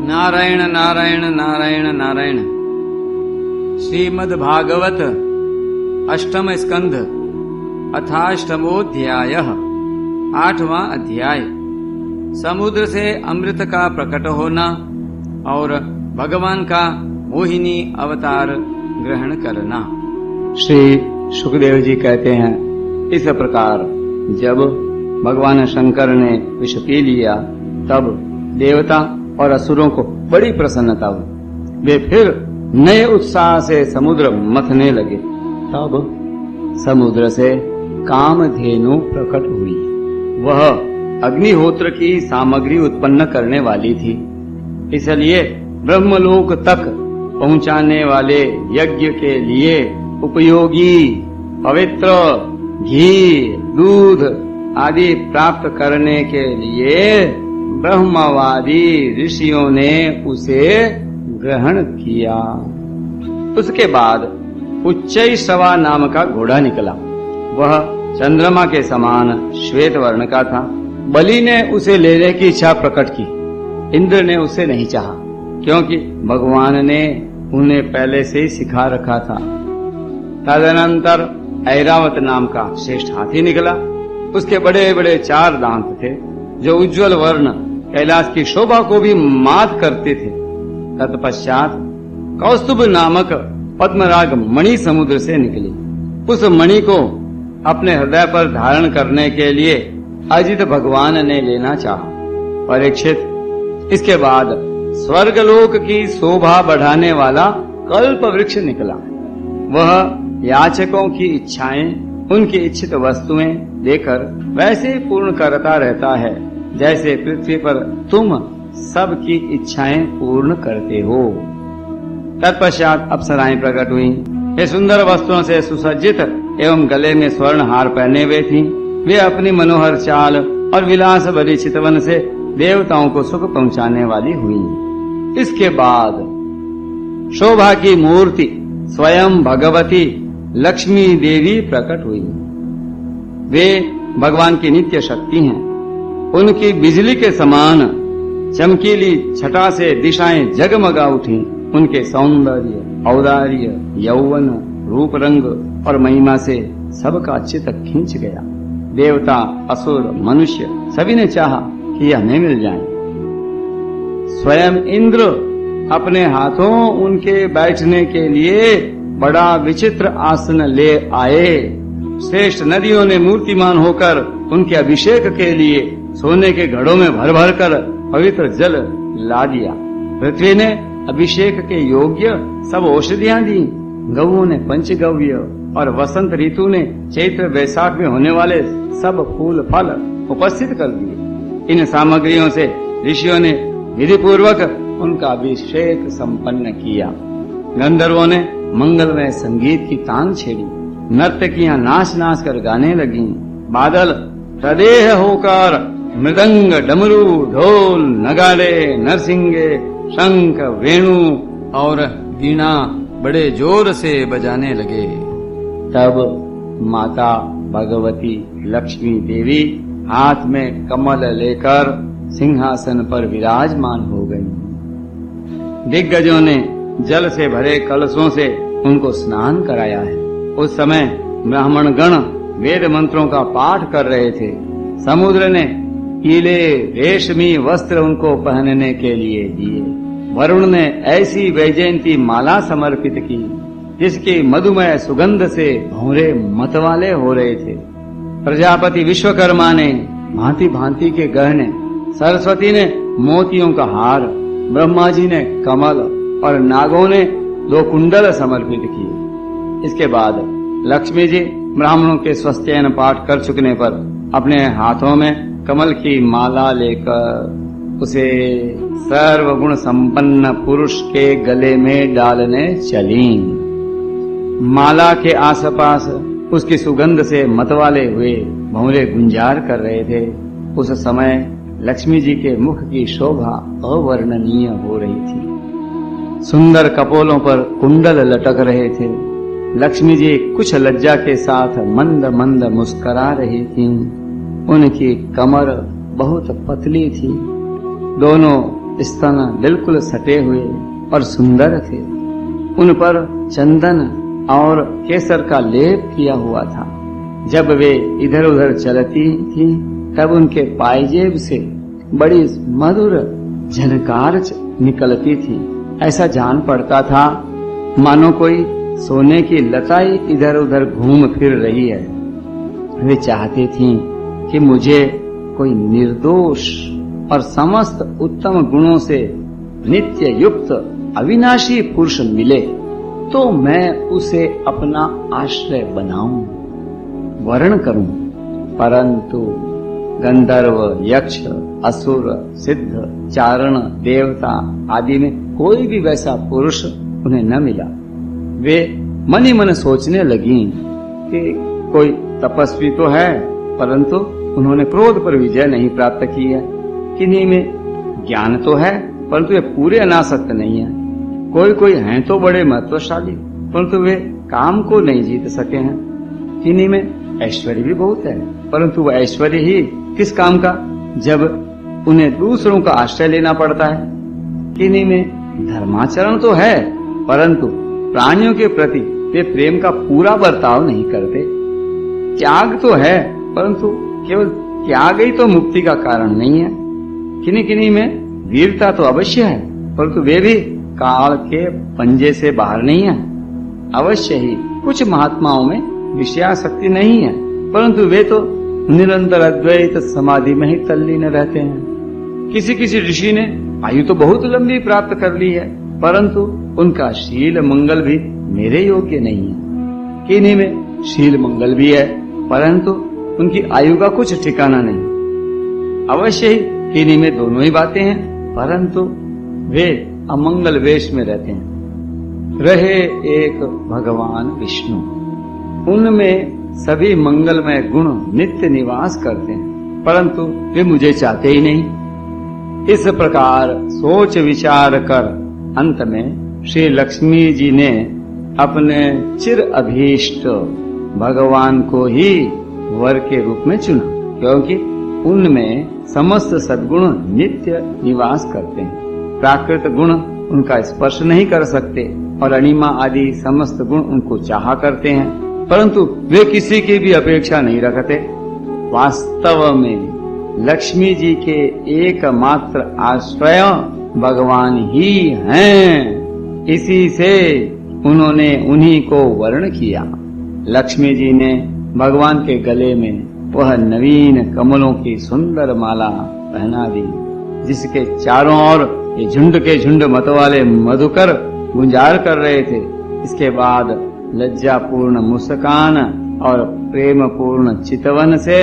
नारायण नारायण नारायण नारायण। श्रीमद् भागवत अष्टम स्कंध अथाष्टमोऽध्यायः। 8वां अध्याय। समुद्र से अमृत का प्रकट होना और भगवान का मोहिनी अवतार ग्रहण करना। श्री सुखदेव जी कहते हैं, इस प्रकार जब भगवान शंकर ने विष पी लिया तब देवता और असुरों को बड़ी प्रसन्नता हुई। वे फिर नए उत्साह से समुद्र मथने लगे। तब समुद्र से कामधेनु प्रकट हुई। वह अग्निहोत्र की सामग्री उत्पन्न करने वाली थी, इसलिए ब्रह्मलोक तक पहुंचाने वाले यज्ञ के लिए उपयोगी पवित्र घी, दूध आदि प्राप्त करने के लिए ब्रह्मवादी ऋषियों ने उसे ग्रहण किया। उसके बाद उच्चैश्रवा नाम का घोड़ा निकला। वह चंद्रमा के समान श्वेत वर्ण का था। बलि ने उसे लेने की इच्छा प्रकट की। इंद्र ने उसे नहीं चाहा, क्योंकि भगवान ने उन्हें पहले से ही सिखा रखा था। तदनंतर ऐरावत नाम का श्रेष्ठ हाथी निकला। उसके बड़े बड़े 4 दांत थे, जो उज्जवल वर्ण कैलाश की शोभा को भी मात करते थे। तत्पश्चात कौस्तुभ नामक पद्मराग मणि समुद्र से निकली। उस मणि को अपने हृदय पर धारण करने के लिए अजित भगवान ने लेना चाहा। परीक्षित, इसके बाद स्वर्गलोक की शोभा बढ़ाने वाला कल्प वृक्ष निकला। वह याचकों की इच्छाएं, उनकी इच्छित वस्तुएं देकर वैसे ही पूर्ण करता रहता है जैसे पृथ्वी पर तुम सबकी इच्छाएं पूर्ण करते हो। तत्पश्चात अप्सराएं प्रकट हुई। वे सुंदर वस्त्रों से सुसज्जित एवं गले में स्वर्ण हार पहने हुए थीं। वे अपनी मनोहर चाल और विलास भरी चितवन से देवताओं को सुख पहुंचाने वाली हुई। इसके बाद शोभा की मूर्ति स्वयं भगवती लक्ष्मी देवी प्रकट हुई। वे भगवान की नित्य शक्ति हैं। उनकी बिजली के समान चमकीली छटा से दिशाएं जगमगा उठी। उनके सौंदर्य, औदार्य, यौवन, रूप, रंग और महिमा से सबका चित्त खींच गया। देवता, असुर, मनुष्य सभी ने चाहा कि यह हमें मिल जाए। स्वयं इंद्र अपने हाथों उनके बैठने के लिए बड़ा विचित्र आसन ले आए। श्रेष्ठ नदियों ने मूर्तिमान होकर उनके अभिषेक के लिए सोने के घड़ों में भर भर कर पवित्र जल ला दिया। पृथ्वी ने अभिषेक के योग्य सब औषधियां दी। गौओं ने पंचगव्य और वसंत ऋतु ने चैत्र वैशाख में होने वाले सब फूल फल उपस्थित कर दिए। इन सामग्रियों से ऋषियों ने विधि पूर्वक उनका अभिषेक संपन्न किया। गंधर्वों ने मंगलमय संगीत की तान छेड़ी। नर्तकियां नाच नाच कर गाने लगी। बादल सदेह होकर मृदंग, डमरू, ढोल, नगाड़े, नरसिंगे, शंख, वेणु और वीणा बड़े जोर से बजाने लगे। तब माता भगवती लक्ष्मी देवी हाथ में कमल लेकर सिंहासन पर विराजमान हो गई। दिग्गजों ने जल से भरे कलशों से उनको स्नान कराया है। उस समय ब्राह्मण गण वेद मंत्रों का पाठ कर रहे थे। समुद्र ने पीले रेशमी वस्त्र उनको पहनने के लिए दिए। वरुण ने ऐसी वैजयंती माला समर्पित की जिसकी मधुमय सुगंध से भौरे मतवाले हो रहे थे। प्रजापति विश्वकर्मा ने भांति भांति के गहने, सरस्वती ने मोतियों का हार, ब्रह्मा जी ने कमल और नागों ने 2 कुंडल समर्पित किए। इसके बाद लक्ष्मी जी ब्राह्मणों के स्वस्त्ययन पाठ कर चुकने पर अपने हाथों में कमल की माला लेकर उसे सर्वगुण संपन्न पुरुष के गले में डालने चली। माला के आसपास उसकी सुगंध से मतवाले हुए भंवरे गुंजार कर रहे थे। उस समय लक्ष्मी जी के मुख की शोभा अवर्णनीय हो रही थी। सुंदर कपोलों पर कुंडल लटक रहे थे। लक्ष्मी जी कुछ लज्जा के साथ मंद मंद मुस्करा रही थीं। उनकी कमर बहुत पतली थी। दोनों स्तन बिल्कुल सटे हुए और सुंदर थे। उन पर चंदन और केसर का लेप किया हुआ था। जब वे इधर उधर चलती थी तब उनके पायजेब से बड़ी मधुर झनकार निकलती थी। ऐसा जान पड़ता था मानो कोई सोने की लताई इधर उधर घूम फिर रही है। वे चाहती थीं कि मुझे कोई निर्दोष और समस्त उत्तम गुणों से नित्य युक्त अविनाशी पुरुष मिले तो मैं उसे अपना आश्रय बनाऊं, वर्ण करूं। परंतु गंधर्व, यक्ष, असुर, सिद्ध, चारण, देवता आदि में कोई भी वैसा पुरुष उन्हें न मिला। वे मन ही मन सोचने लगी कि कोई तपस्वी तो है, परंतु उन्होंने क्रोध पर विजय नहीं प्राप्त की है। किन्हीं में ज्ञान तो है, परंतु वे पूरे अनासक्त नहीं है। कोई हैं तो बड़े महत्वशाली, परंतु वे काम को नहीं जीत सके हैं। किन्हीं में ऐश्वर्य भी बहुत है, परंतु वह ऐश्वर्य ही किस काम का, जब उन्हें दूसरों का आश्रय लेना पड़ता है। किन्हीं में धर्माचरण तो है, परंतु प्राणियों के प्रति वे प्रेम का पूरा बर्ताव नहीं करते। त्याग तो है, परंतु केवल त्याग ही तो मुक्ति का कारण नहीं है। किन्हीं में वीरता तो अवश्य है, परंतु वे भी काल के पंजे से बाहर नहीं है। अवश्य ही कुछ महात्माओं में विषयासक्ति नहीं है, परंतु वे तो निरंतर अद्वैत समाधि में ही तल्लीन रहते हैं। किसी ऋषि ने आयु तो बहुत लंबी प्राप्त कर ली है, परंतु उनका शील मंगल भी मेरे योग्य नहीं है। किन्हीं में शील मंगल भी है, परंतु उनकी आयु का कुछ ठिकाना नहीं। अवश्य ही किन्हीं में दोनों ही बातें हैं, परंतु वे अमंगल वेश में रहते हैं। रहे एक भगवान विष्णु, उनमें सभी मंगलमय गुण नित्य निवास करते हैं, परंतु वे मुझे चाहते ही नहीं। इस प्रकार सोच विचार कर अंत में श्री लक्ष्मी जी ने अपने चिर अभीष्ट भगवान को ही वर के रूप में चुना, क्योंकि उनमें समस्त सद्गुण नित्य निवास करते हैं। प्राकृत गुण उनका स्पर्श नहीं कर सकते और अणिमा आदि समस्त गुण उनको चाहा करते हैं, परंतु वे किसी की भी अपेक्षा नहीं रखते। वास्तव में लक्ष्मी जी के एकमात्र आश्रय भगवान ही हैं। इसी से उन्होंने उन्हीं को वर्ण किया। लक्ष्मी जी ने भगवान के गले में वह नवीन कमलों की सुंदर माला पहना दी, जिसके चारों ओर ये झुंड के झुंड मतवाले मधुकर गुंजार कर रहे थे। इसके बाद लज्जापूर्ण मुस्कान और प्रेम पूर्ण चितवन से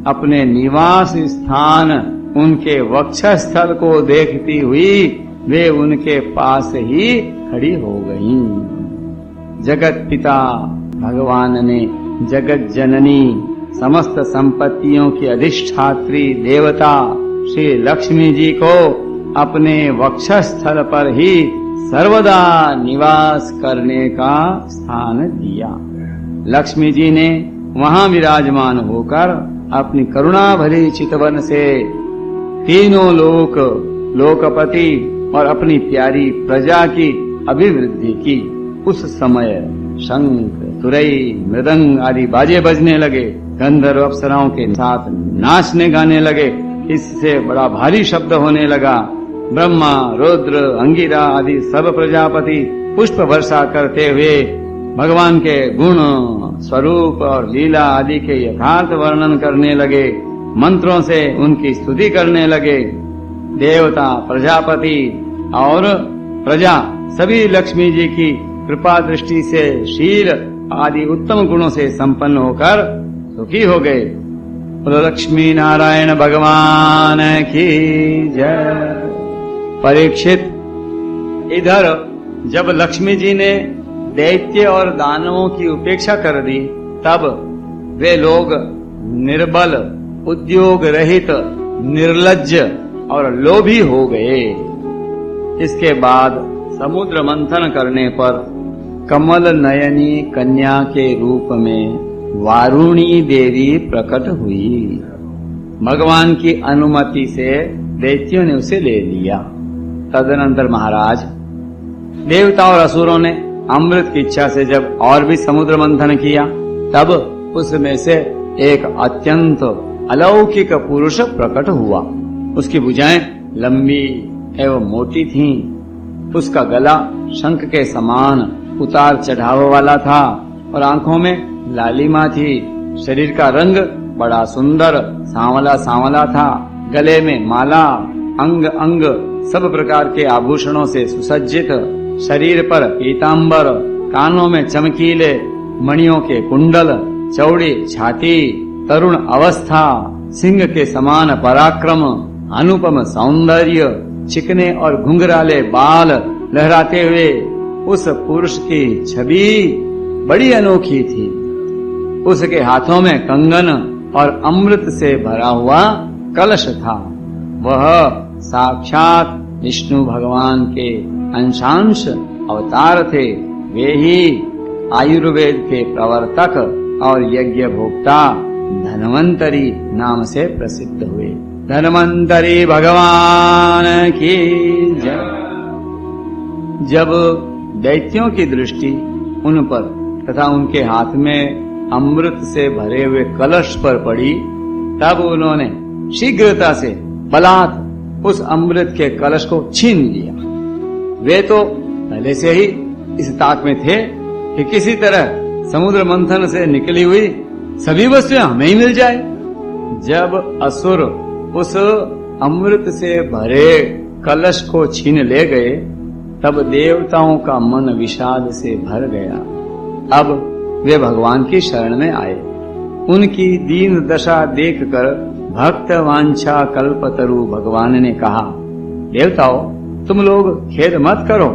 अपने निवास स्थान उनके वक्षस्थल को देखती हुई वे उनके पास ही खड़ी हो गईं। जगत पिता भगवान ने जगत जननी समस्त संपत्तियों की अधिष्ठात्री देवता श्री लक्ष्मी जी को अपने वक्षस्थल पर ही सर्वदा निवास करने का स्थान दिया। लक्ष्मी जी ने वहां विराजमान होकर अपनी करुणा भरी चितवन से तीनों लोक, लोकपति और अपनी प्यारी प्रजा की अभिवृद्धि की। उस समय शंख, तुरई, मृदंग आदि बाजे बजने लगे। गंधर्व अप्सराओं के साथ नाचने गाने लगे। इससे बड़ा भारी शब्द होने लगा। ब्रह्मा, रुद्र, अंगिरा आदि सब प्रजापति पुष्प वर्षा करते हुए भगवान के गुण, स्वरूप और लीला आदि के यथार्थ वर्णन करने लगे। मंत्रों से उनकी स्तुति करने लगे। देवता, प्रजापति और प्रजा सभी लक्ष्मी जी की कृपा दृष्टि से शील आदि उत्तम गुणों से संपन्न होकर सुखी हो गए। लक्ष्मी नारायण भगवान की जय। परीक्षित, इधर जब लक्ष्मी जी ने दैत्य और दानवों की उपेक्षा कर दी, तब वे लोग निर्बल, उद्योग रहित, निर्लज्ज और लोभी हो गए। इसके बाद समुद्र मंथन करने पर कमल नयनी कन्या के रूप में वारुणी देवी प्रकट हुई। भगवान की अनुमति से दैत्यों ने उसे ले लिया। तदनंतर महाराज, देवता और असुरों ने अमृत की इच्छा से जब और भी समुद्र मंथन किया, तब उसमें से एक अत्यंत अलौकिक पुरुष प्रकट हुआ। उसकी भुजाएं लंबी एवं मोटी थीं, उसका गला शंख के समान उतार चढ़ाव वाला था और आंखों में लालिमा थी। शरीर का रंग बड़ा सुंदर सांवला सांवला था। गले में माला, अंग अंग सब प्रकार के आभूषणों से सुसज्जित, शरीर पर पीतांबर, कानों में चमकीले मणियों के कुंडल, चौड़ी छाती, तरुण अवस्था, सिंह के समान पराक्रम, अनुपम सौंदर्य, चिकने और घुंघराले बाल लहराते हुए उस पुरुष की छवि बड़ी अनोखी थी। उसके हाथों में कंगन और अमृत से भरा हुआ कलश था। वह साक्षात विष्णु भगवान के अंशांश अवतार थे। वे ही आयुर्वेद के प्रवर्तक और यज्ञ भोक्ता धन्वंतरी नाम से प्रसिद्ध हुए। धन्वंतरी भगवान की जय। जब दैत्यों की दृष्टि उन पर तथा उनके हाथ में अमृत से भरे हुए कलश पर पड़ी, तब उन्होंने शीघ्रता से बलात् उस अमृत के कलश को छीन लिया। वे तो पहले से ही इस ताक में थे कि किसी तरह समुद्र मंथन से निकली हुई सभी वस्तुएं हमें ही मिल जाए। जब असुर उस अमृत से भरे कलश को छीन ले गए, तब देवताओं का मन विषाद से भर गया। अब वे भगवान की शरण में आए। उनकी दीन दशा देखकर भक्त वांछा कल्पतरु भगवान ने कहा, देवताओं, तुम लोग खेद मत करो,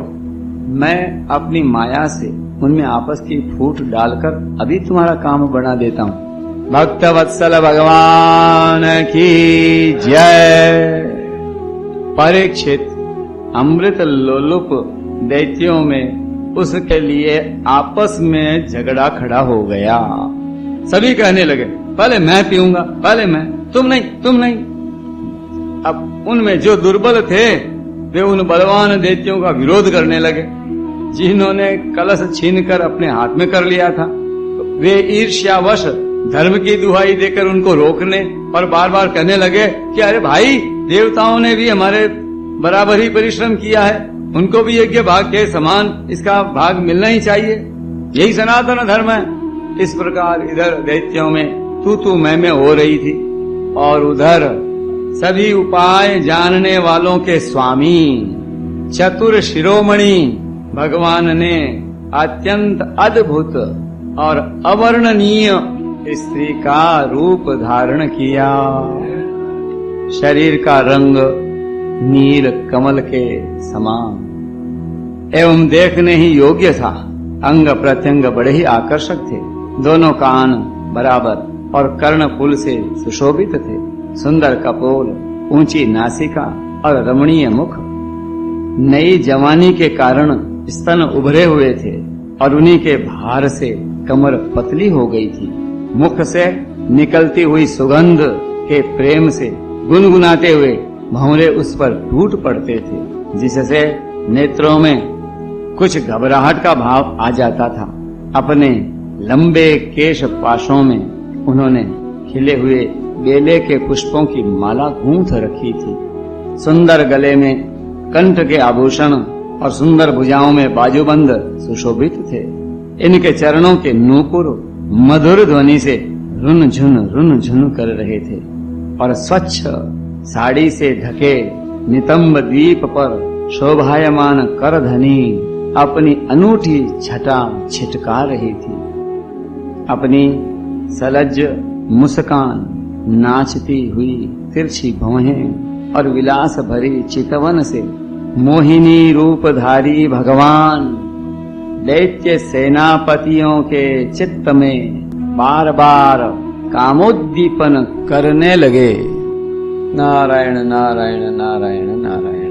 मैं अपनी माया से उनमें आपस की फूट डालकर अभी तुम्हारा काम बना देता हूँ। भक्त वत्सल भगवान की जय। परीक्षित अमृत लोलुप दैत्यों में उसके लिए आपस में झगड़ा खड़ा हो गया। सभी कहने लगे, पहले मैं पीऊंगा, पहले मैं, तुम नहीं, तुम नहीं। अब उनमें जो दुर्बल थे वे उन बलवान दैत्यों का विरोध करने लगे। जिन्होंने कलश छीनकर अपने हाथ में कर लिया था, वे ईर्ष्यावश धर्म की दुहाई देकर उनको रोकने और बार बार कहने लगे कि अरे भाई, देवताओं ने भी हमारे बराबर ही परिश्रम किया है, उनको भी यज्ञ भाग के समान इसका भाग मिलना ही चाहिए, यही सनातन धर्म है। इस प्रकार इधर दैत्यों में तू मैं हो रही थी और उधर सभी उपाय जानने वालों के स्वामी चतुर शिरोमणि भगवान ने अत्यंत अद्भुत और अवर्णनीय स्त्री का रूप धारण किया। शरीर का रंग नील कमल के समान एवं देखने ही योग्य था। अंग प्रत्यंग बड़े ही आकर्षक थे। दोनों कान बराबर और कर्णपुल से सुशोभित थे। सुंदर कपोल, ऊंची नासिका और रमणीय मुख। नई जवानी के कारण स्तन उभरे हुए थे और उन्हीं के भार से कमर पतली हो गई थी। मुख से निकलती हुई सुगंध के प्रेम से गुनगुनाते हुए भंवरे उस पर टूट पड़ते थे, जिससे नेत्रों में कुछ घबराहट का भाव आ जाता था। अपने लंबे केश पाशों में उन्होंने खिले हुए बेले के पुष्पों की माला गूंथ रखी थी। सुंदर गले में कंठ के आभूषण और सुंदर भुजाओं में बाजूबंद सुशोभित थे। इनके चरणों के नूपुर मधुर ध्वनि से रुन झुन कर रहे थे और स्वच्छ साड़ी से ढके नितंब द्वीप पर शोभायमान करधनी अपनी अनूठी छटा छिटका रही थी। अपनी सलज्ज मुस्कान, नाचती हुई तिरछी भौहें और विलास भरी चितवन से मोहिनी रूपधारी भगवान दैत्य सेनापतियों के चित्त में बार बार कामोद्दीपन करने लगे। नारायण नारायण नारायण नारायण।